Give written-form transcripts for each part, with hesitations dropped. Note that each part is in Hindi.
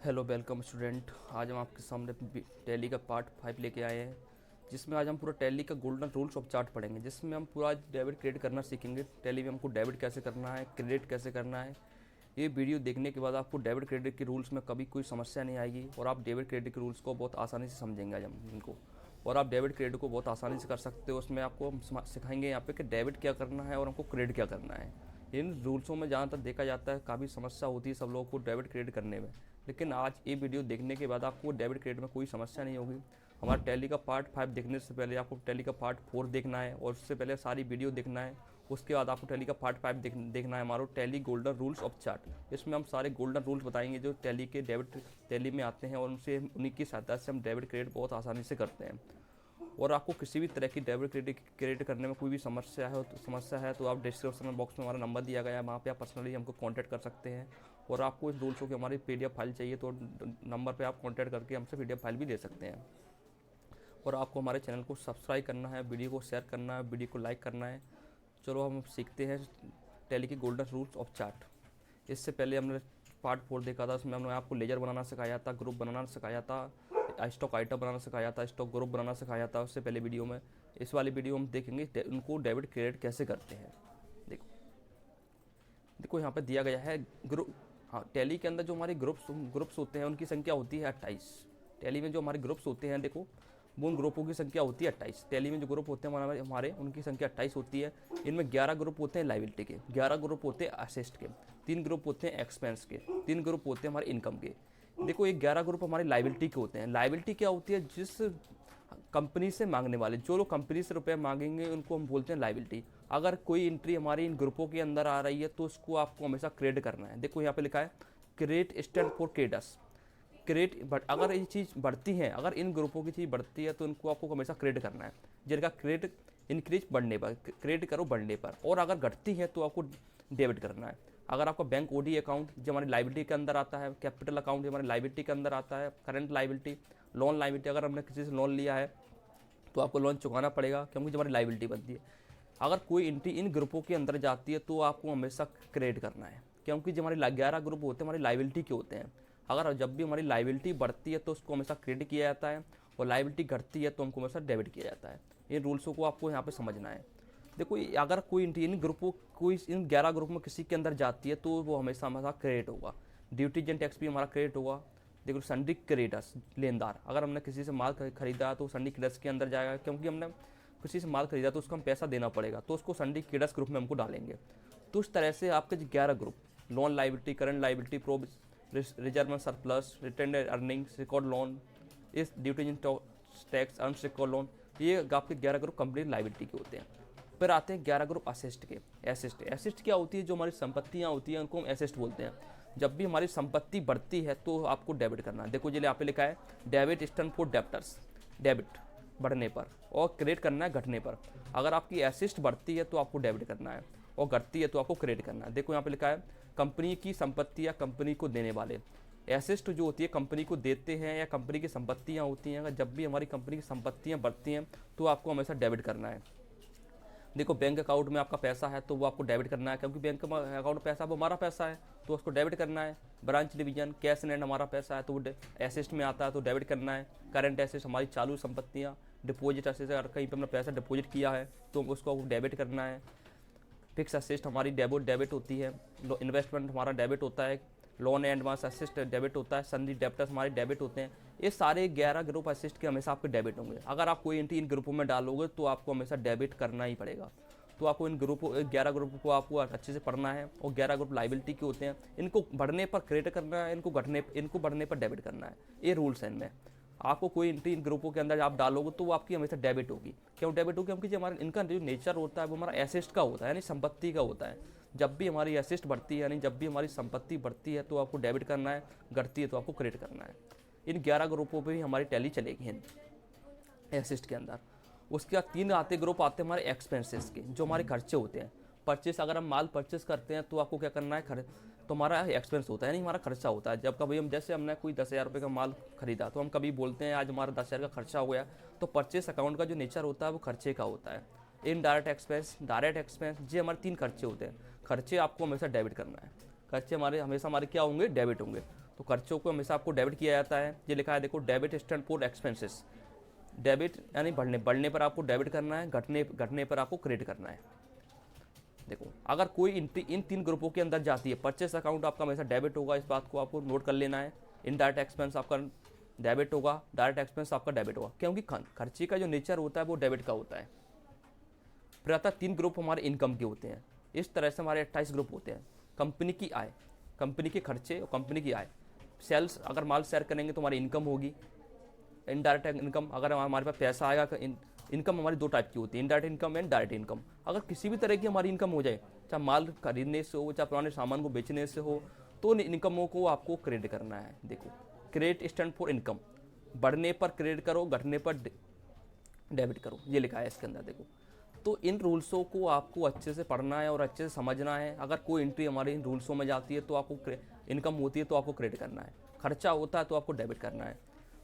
Hello welcome student. आज हम आपके सामने टैली का पार्ट 5 लेके आए हैं, जिसमें आज हम पूरा टैली का गोल्डन रूल्स ऑफ चार्ट पढ़ेंगे, जिसमें हम पूरा डेबिट क्रेडिट करना सीखेंगे। टैली में हमको डेबिट कैसे करना है, क्रेडिट कैसे करना है। ये वीडियो देखने के बाद आपको डेबिट क्रेडिट के रूल्स में कभी कोई समस्या नहीं आएगी और आप डेबिट क्रेडिट के रूल्स को बहुत आसानी से समझेंगे आज हम इनको, और आप डेबिट क्रेडिट को बहुत आसानी से कर सकते हो। उसमें आपको हम सिखाएंगे यहाँ पे कि डेबिट क्या करना है और हमको क्रेडिट क्या करना है। इन रूल्सों में ज़्यादातर देखा जाता है काफ़ी समस्या होती है सब लोगों को डेबिट क्रेडिट करने में, लेकिन आज ये वीडियो देखने के बाद आपको डेबिट क्रेडिट में कोई समस्या नहीं होगी। हमारा टैली का पार्ट 5 देखने से पहले आपको टैली का पार्ट 4 देखना है और उससे पहले सारी वीडियो देखना है। उसके बाद आपको टैली का पार्ट 5 देखना है हमारा tally golden rules of chart. इसमें हम सारे गोल्डन रूल्स बताएंगे जो टैली के डेबिट टैली में आते हैं और उनसे उन्हीं की सहायता से हम डेबिट क्रेडिट बहुत आसानी से करते हैं। और आपको किसी भी तरह की डेबिट क्रेडिट करने में कोई भी समस्या है तो आप डिस्क्रिप्शन बॉक्स में हमारा नंबर दिया गया है, वहाँ पे आप पर्सनली हमको कांटेक्ट कर सकते हैं। और आपको इस रूल्सों की हमारी पीडीएफ फाइल चाहिए तो नंबर पे आप कांटेक्ट करके हमसे पीडीएफ फाइल भी ले सकते हैं। और आपको हमारे चैनल को सब्सक्राइब करना है, वीडियो को शेयर करना है, वीडियो को लाइक करना है। चलो हम सीखते हैं टैली के गोल्डन रूल्स ऑफ चार्ट। इससे पहले हमने पार्ट 4 देखा था, उसमें हमने आपको लेजर बनाना सिखाया था, ग्रुप बनाना सिखाया था, स्टॉक आइटम बनाना सिखाया था, स्टॉक ग्रुप बनाना सिखाया था उससे पहले वीडियो में। इस वाली वीडियो में देखेंगे उनको डेबिट क्रेडिट कैसे करते हैं। देखो देखो यहाँ पे दिया गया है ग्रुप। हाँ, टैली के अंदर जो हमारे ग्रुप्स होते हैं उनकी संख्या होती है 28। टैली में जो हमारे ग्रुप्स होते हैं, देखो वो उन ग्रुपों की संख्या होती है 28। टैली में जो ग्रुप होते हैं हमारे उनकी संख्या 28 होती है। इनमें 11 ग्रुप होते हैं लाइबिलिटी के, 11 ग्रुप होते हैं असेस्ट के, 3 ग्रुप होते हैं एक्सपेंस के, 3 ग्रुप होते हैं हमारे इनकम के। देखो ये 11 ग्रुप हमारी लाइबिलिटी के होते हैं। लाइबिलिटी क्या होती है? जिस कंपनी से मांगने वाले, जो लोग कंपनी से रुपये मांगेंगे उनको हम बोलते हैं लाइबिलिटी। अगर कोई एंट्री हमारी इन ग्रुपों के अंदर आ रही है तो उसको आपको हमेशा क्रेडिट करना है। देखो यहाँ पे लिखा है credit stand for creds. Credit but अगर ये चीज़ बढ़ती है, अगर इन ग्रुपों की चीज़ बढ़ती है तो इनको आपको हमेशा क्रेडिट करना है। जिनका क्रेडिट इंक्रीज बढ़ने पर क्रेडिट करो बढ़ने पर, और अगर घटती है तो आपको डेबिट करना है। अगर आपका बैंक ओडी अकाउंट जो हमारी लाइबिलिटी के अंदर आता है, कैपिटल अकाउंट जो हमारी लाइबिलिटी के अंदर आता है, करंट लाइबिलिटी, लोन लाइबिलिटी, अगर हमने किसी से लोन लिया है तो आपको लोन चुकाना पड़ेगा क्योंकि जो हमारी लाइबिलिटी बनती है। अगर कोई एंट्री इन ग्रुपों के अंदर जाती है तो आपको हमेशा क्रेडिट करना है, क्योंकि जो हमारे 11 ग्रुप होते हैं हमारी लाइबिलिटी के होते हैं। अगर जब भी हमारी लाइबिलिटी बढ़ती है तो उसको हमेशा क्रेडिट किया जाता है, और लाइबिलिटी घटती है तो हमको हमेशा डेबिट किया जाता है। इन रूल्सों को आपको यहाँ पे समझना है। देखो अगर कोई इन ग्रुपों कोई इन 11 ग्रुप में किसी के अंदर जाती है तो वो हमेशा हमारा क्रेडिट होगा। ड्यूटीज एंड टैक्स भी हमारा क्रेडिट होगा। देखो सन्डी क्रेडिटर्स, लेनदार, अगर हमने किसी से माल खरीदा तो सन्डी क्रेडिटर्स के अंदर जाएगा, क्योंकि हमने किसी से माल खरीदा तो उसको हम पैसा देना पड़ेगा, तो उसको सन्डी क्रेडिटर्स ग्रुप में हमको डालेंगे। तो इस तरह से आपके 11 group, loan liability, current liability, pro reserve surplus, retained earnings, record loan, इस duties and tax, unsecured loan, ये आपके 11 ग्रुप कंप्लीट लाइबिलिटी के होते हैं। फिर आते हैं 11 ग्रुप असेस्ट के। एसेस्ट क्या होती है? जो हमारी संपत्तियाँ होती हैं उनको हम एसेस्ट बोलते हैं। जब भी हमारी संपत्ति बढ़ती है तो आपको डेबिट करना है। देखो जो यहाँ पे लिखा है debit stand for debtors, debit बढ़ने पर, और क्रेडिट करना है घटने पर। अगर आपकी एसेस्ट बढ़ती है तो आपको डेबिट करना है, और घटती है तो आपको क्रेडिट करना है। देखो यहाँ पे लिखा है कंपनी की संपत्ति या कंपनी को देने वाले। एसेस्ट जो होती है कंपनी को देते हैं या कंपनी की संपत्तियाँ होती हैं। अगर जब भी हमारी कंपनी की संपत्तियाँ बढ़ती हैं तो आपको हमेशा डेबिट करना है। देखो बैंक अकाउंट में आपका पैसा है तो वो आपको डेबिट करना है, क्योंकि बैंक अकाउंट पैसा वो हमारा पैसा है तो उसको डेबिट करना है। ब्रांच डिवीजन, कैश एंड हमारा पैसा है तो वो एसेस्ट में आता है तो डेबिट करना है। करंट एसेस्ट हमारी चालू संपत्तियाँ, डिपॉजिट एसेस्ट, अगर कहीं पर हमने पैसा डिपॉजिट किया है तो उसको डेबिट करना है। फिक्स असेस्ट हमारी डेबिट होती है। इन्वेस्टमेंट हमारा डेबिट होता है। Loan and advance assist debit होता है। सन्डी डेब्टर्स हमारे डेबिट होते हैं। ये सारे 11 ग्रुप असिस्ट के हमेशा आपके डेबिट होंगे। अगर आप कोई एंट्री इन ग्रुपों में डालोगे तो आपको हमेशा डेबिट करना ही पड़ेगा। तो आपको इन 11 ग्रुप को आपको अच्छे से पढ़ना है, और 11 ग्रुप लाइबिलिटी के होते हैं। इनको बढ़ने पर क्रेडिट करना है, इनको बढ़ने पर डेबिट करना है। ये रूल्स हैं इनमें। आपको कोई एंट्री इन ग्रुपों के अंदर आप डालोगे तो वो आपकी हमेशा डेबिट होगी। क्यों डेबिट होगी? क्योंकि जो हमारा इनका जो नेचर होता है वो हमारा एसेस्ट का होता है, यानी संपत्ति का होता है। जब भी हमारी एसेस्ट बढ़ती है, यानी जब भी हमारी संपत्ति बढ़ती है तो आपको डेबिट करना है, घटती है तो आपको क्रेडिट करना है। इन 11 ग्रुपों पर ही हमारी टैली चलेगी एसेस्ट के अंदर। उसके बाद 3 आते ग्रुप आते हैं हमारे एक्सपेंसेस के, जो हमारे खर्चे होते हैं। परचेस, अगर हम माल परचेस करते हैं तो आपको क्या करना है? तो हमारा एक्सपेंस होता है, नहीं हमारा खर्चा होता है। जब कभी हम, जैसे हमने कोई 10,000 रुपये का माल खरीदा तो हम कभी बोलते हैं आज हमारा 10,000 का खर्चा हो गया, तो परचेस अकाउंट का जो नेचर होता है वो खर्चे का होता है। इनडायरेक्ट एक्सपेंस, डायरेक्ट एक्सपेंस, ये हमारे 3 खर्चे होते हैं। खर्चे आपको हमेशा डेबिट करना है। खर्चे हमारे हमेशा क्या होंगे? डेबिट होंगे। तो खर्चों को हमेशा आपको डेबिट किया जाता है। ये लिखा है देखो, debit stand for expenses. Debit यानी बढ़ने पर आपको डेबिट करना है, घटने पर आपको क्रेडिट करना है। देखो, अगर कोई इन 3 ग्रुपों के अंदर जाती है, परचेस अकाउंट आपका हमेशा डेबिट होगा, इस बात को आपको नोट कर लेना है। इनडायरेक्ट एक्सपेंस आपका डेबिट होगा, डायरेक्ट एक्सपेंस आपका डेबिट होगा, क्योंकि खर्चे का जो नेचर होता है वो डेबिट का होता है। प्रायतः 3 ग्रुप हमारे इनकम के होते हैं। इस तरह से हमारे 28 ग्रुप होते हैं। कंपनी की आय, कंपनी के खर्चे और कंपनी की आय। सेल्स, अगर माल शेयर करेंगे तो हमारी इनकम होगी। इनडायरेक्ट इनकम, अगर हमारे पास पैसा आएगा, इनकम हमारी 2 टाइप की होती है, indirect income and direct income. अगर किसी भी तरह की हमारी इनकम हो जाए, चाहे माल खरीदने से हो, चाहे पुराने सामान को बेचने से हो, तो उन इनकमों को आपको क्रेडिट करना है। देखो, क्रेडिट स्टैंड फॉर इनकम, बढ़ने पर क्रेडिट करो, घटने पर डेबिट करो, ये लिखा है इसके अंदर। देखो, तो इन रूल्सों को आपको अच्छे से पढ़ना है और अच्छे से समझना है। अगर कोई एंट्री हमारे इन रूल्सों में जाती है तो आपको इनकम होती है तो आपको क्रेडिट करना है, खर्चा होता है तो आपको डेबिट करना है।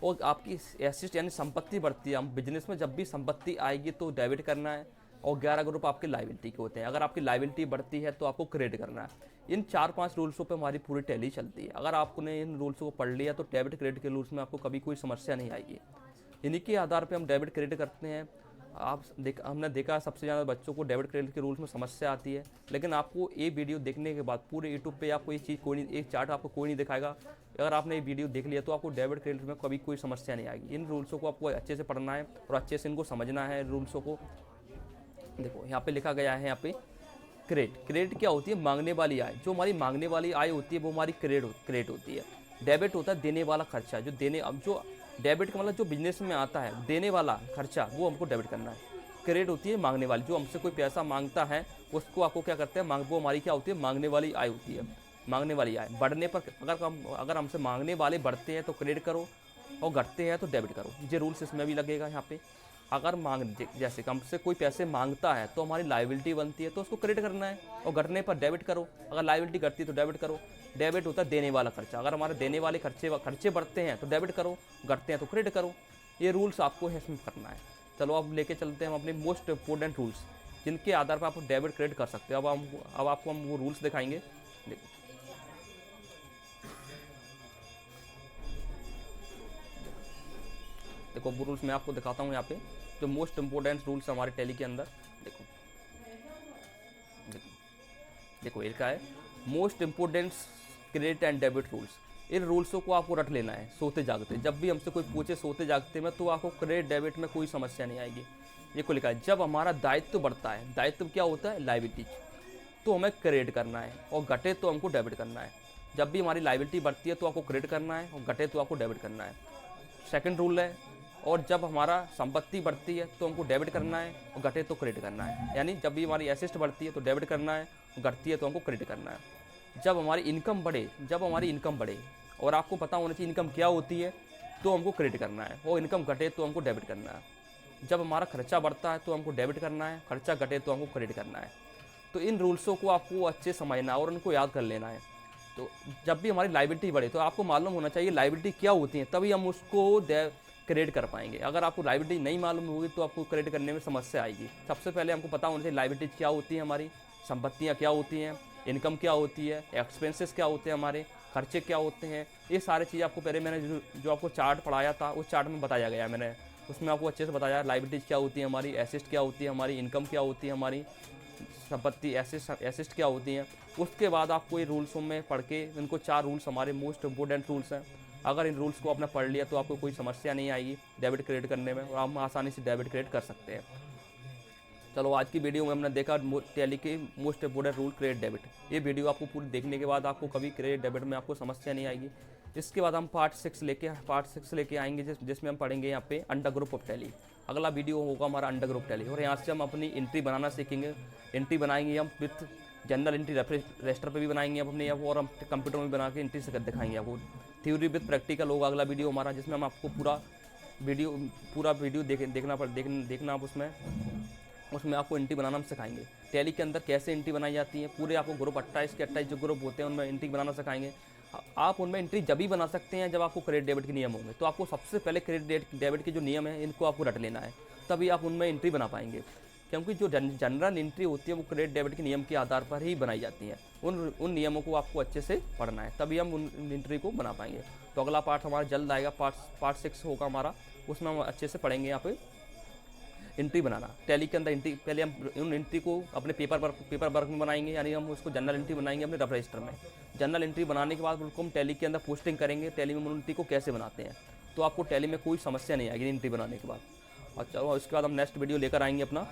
और आपकी एसेट यानी संपत्ति बढ़ती है, हम बिजनेस में जब भी संपत्ति आएगी तो डेबिट करना है। और 11 ग्रुप आपके लायबिलिटी के होते हैं, अगर आपकी लायबिलिटी बढ़ती है तो आपको क्रेडिट करना है। इन 4-5 रूल्सों पे हमारी पूरी टैली चलती है। अगर आपने इन रूल्सों को पढ़ लिया तो डेबिट क्रेडिट के रूल्स में आपको कभी कोई समस्या नहीं आएगी। इन्हीं के आधार पर हम डेबिट क्रेडिट करते हैं। हमने देखा सबसे ज़्यादा बच्चों को डेबिट क्रेडिट के रूल्स में समस्या आती है। लेकिन आपको ये वीडियो देखने के बाद पूरे यूट्यूब पे आपको ये चीज़ कोई नहीं, एक चार्ट आपको कोई नहीं दिखाएगा। अगर आपने ये वीडियो देख लिया तो आपको डेबिट क्रेडिट में कभी कोई समस्या नहीं आएगी। इन रूल्सों को आपको अच्छे से पढ़ना है और अच्छे से इनको समझना है रूल्सों को। देखो, यहाँ पे लिखा गया है, यहाँ पे क्रेडिट क्या होती है? मांगने वाली आय। जो हमारी मांगने वाली आय होती है वो हमारी क्रेडिट होती है। डेबिट होता है देने वाला खर्चा, जो डेबिट का मतलब जो बिजनेस में आता है देने वाला खर्चा, वो हमको डेबिट करना है। क्रेडिट होती है मांगने वाली, जो हमसे कोई पैसा मांगता है उसको आपको क्या करते हैं, वो हमारी क्या होती है? मांगने वाली आय होती है। मांगने वाली आय बढ़ने पर, अगर हमसे मांगने वाले बढ़ते हैं तो क्रेडिट करो और घटते हैं तो डेबिट करो। ये रूल्स इसमें भी लगेगा यहाँ पे। अगर जैसे हमसे कोई पैसे मांगता है तो हमारी लायबिलिटी बनती है तो उसको क्रेडिट करना है और घटने पर डेबिट करो। अगर लायबिलिटी घटती है तो डेबिट करो। डेबिट होता है देने वाला खर्चा, अगर हमारे देने वाले खर्चे बढ़ते हैं तो डेबिट करो, घटते हैं तो क्रेडिट करो। ये रूल्स आपको इसमें करना है। चलो अब लेके चलते हैं हम अपने मोस्ट इंपॉर्टेंट रूल्स, जिनके आधार पर आप डेबिट क्रेडिट कर सकते हैं। अब आपको हम वो रूल्स दिखाएंगे। देखो वो रूल्स मैं आपको दिखाता हूँ यहाँ पे, जो मोस्ट इंपॉर्टेंट रूल्स हमारे टैली के अंदर। देखो देखो ये क्या है, most important credit and debit rules. इन रूल्सों को आपको रट लेना है सोते जागते। जब भी हमसे कोई पूछे सोते जागते में, तो आपको क्रेडिट डेबिट में कोई समस्या नहीं आएगी। ये को लिखा है, जब हमारा दायित्व बढ़ता है, दायित्व क्या होता है? लायबिलिटी, तो हमें क्रेडिट करना है और घटे तो हमको डेबिट करना है। जब भी हमारी लायबिलिटी बढ़ती है तो आपको क्रेडिट करना है और घटे तो आपको डेबिट करना है। सेकंड रूल है, और जब हमारा संपत्ति बढ़ती है तो हमको डेबिट करना है और घटे तो क्रेडिट करना है। यानी जब भी हमारी एसेट बढ़ती है तो डेबिट करना है, घटती है तो हमको क्रेडिट करना है। जब हमारी इनकम बढ़े और आपको पता होना चाहिए इनकम क्या होती है, तो हमको क्रेडिट करना है, और इनकम घटे तो हमको डेबिट करना है। जब हमारा खर्चा बढ़ता है तो हमको डेबिट करना है, खर्चा घटे तो हमको क्रेडिट करना है। तो इन रूल्सों को आपको अच्छे समझना और उनको याद कर लेना है। तो जब भी हमारी लायबिलिटी बढ़े तो आपको मालूम होना चाहिए लायबिलिटी क्या होती है, तभी हम उसको क्रेडिट कर पाएंगे। अगर आपको लायबिलिटी नहीं मालूम होगी तो आपको क्रेडिट करने में समस्या आएगी। सबसे पहले हमको पता होना चाहिए लायबिलिटी क्या होती है, हमारी संपत्तियाँ क्या होती हैं, इनकम क्या होती है, एक्सपेंसेस क्या होते हैं, हमारे खर्चे क्या होते हैं। ये सारी चीज़ आपको पहले मैंने जो आपको चार्ट पढ़ाया था उस चार्ट में बताया गया है। मैंने उसमें आपको अच्छे से बताया लायबिलिटीज क्या होती है हमारी, एसेट क्या होती है हमारी, इनकम क्या होती है हमारी, संपत्ति एसेट क्या होती हैं। उसके बाद आपको ये रूल्सों में पढ़ के, इनको 4 रूल्स हमारे मोस्ट इंपॉर्टेंट रूल्स हैं। अगर इन रूल्स को आपने पढ़ लिया तो आपको कोई समस्या नहीं आएगी डेबिट क्रेडिट करने में, और आप आसानी से डेबिट क्रेडिट कर सकते हैं। चलो आज की वीडियो में हमने देखा टैली के most important rule credit debit. ये वीडियो आपको पूरी देखने के बाद आपको कभी क्रेडिट डेबिट में आपको समस्या नहीं आएगी। इसके बाद हम पार्ट 6 लेके आएंगे, जिसमें हम पढ़ेंगे यहाँ पे अंडर ग्रुप ऑफ टैली। अगला वीडियो होगा हमारा अंडर ग्रुप टैली, और यहाँ से हम अपनी एंट्री बनाना सीखेंगे। एंट्री बनाएंगे हम विथ जनरल एंट्री रजिस्टर पे भी बनाएंगे अपने, और हम कंप्यूटर में बना के एंट्री से दिखाएंगे आपको। थ्योरी विद प्रैक्टिकल होगा अगला वीडियो हमारा, जिसमें हम आपको पूरा वीडियो देखना आप उसमें आपको एंट्री बनाना हम सिखाएंगे। टैली के अंदर कैसे एंट्री बनाई जाती है, पूरे आपको ग्रुप 28 के 28 जो ग्रुप होते हैं उनमें एंट्री बनाना सिखाएंगे। आप उनमें एंट्री जब भी बना सकते हैं जब आपको क्रेडिट डेबिट के नियम होंगे। तो आपको सबसे पहले क्रेडिट डेबिट के जो नियम है इनको आपको रट लेना है, तभी आप उनमें एंट्री बना पाएंगे। क्योंकि जो जनरल एंट्री होती है वो क्रेडिट डेबिट के नियम के आधार पर ही बनाई जाती है। उन नियमों को आपको अच्छे से पढ़ना है, तभी हम उन एंट्री को बना पाएंगे। तो अगला पार्ट हमारा जल्द आएगा, पार्ट 6 होगा हमारा, उसमें हम अच्छे से पढ़ेंगे यहाँ पे एंट्री बनाना। टैली के अंदर एंट्री, पहले हम उन एंट्री को अपने पेपर वर्क में बनाएंगे, यानी हम उसको जनरल एंट्री बनाएंगे अपने रफ रजिस्टर में। जनरल एंट्री बनाने के बाद उसको हम टैली के अंदर पोस्टिंग करेंगे, टैली में एंट्री को कैसे बनाते हैं, तो आपको टैली में कोई समस्या नहीं आएगी एंट्री बनाने के बाद। अच्छा, उसके बाद हम नेक्स्ट वीडियो लेकर आएंगे अपना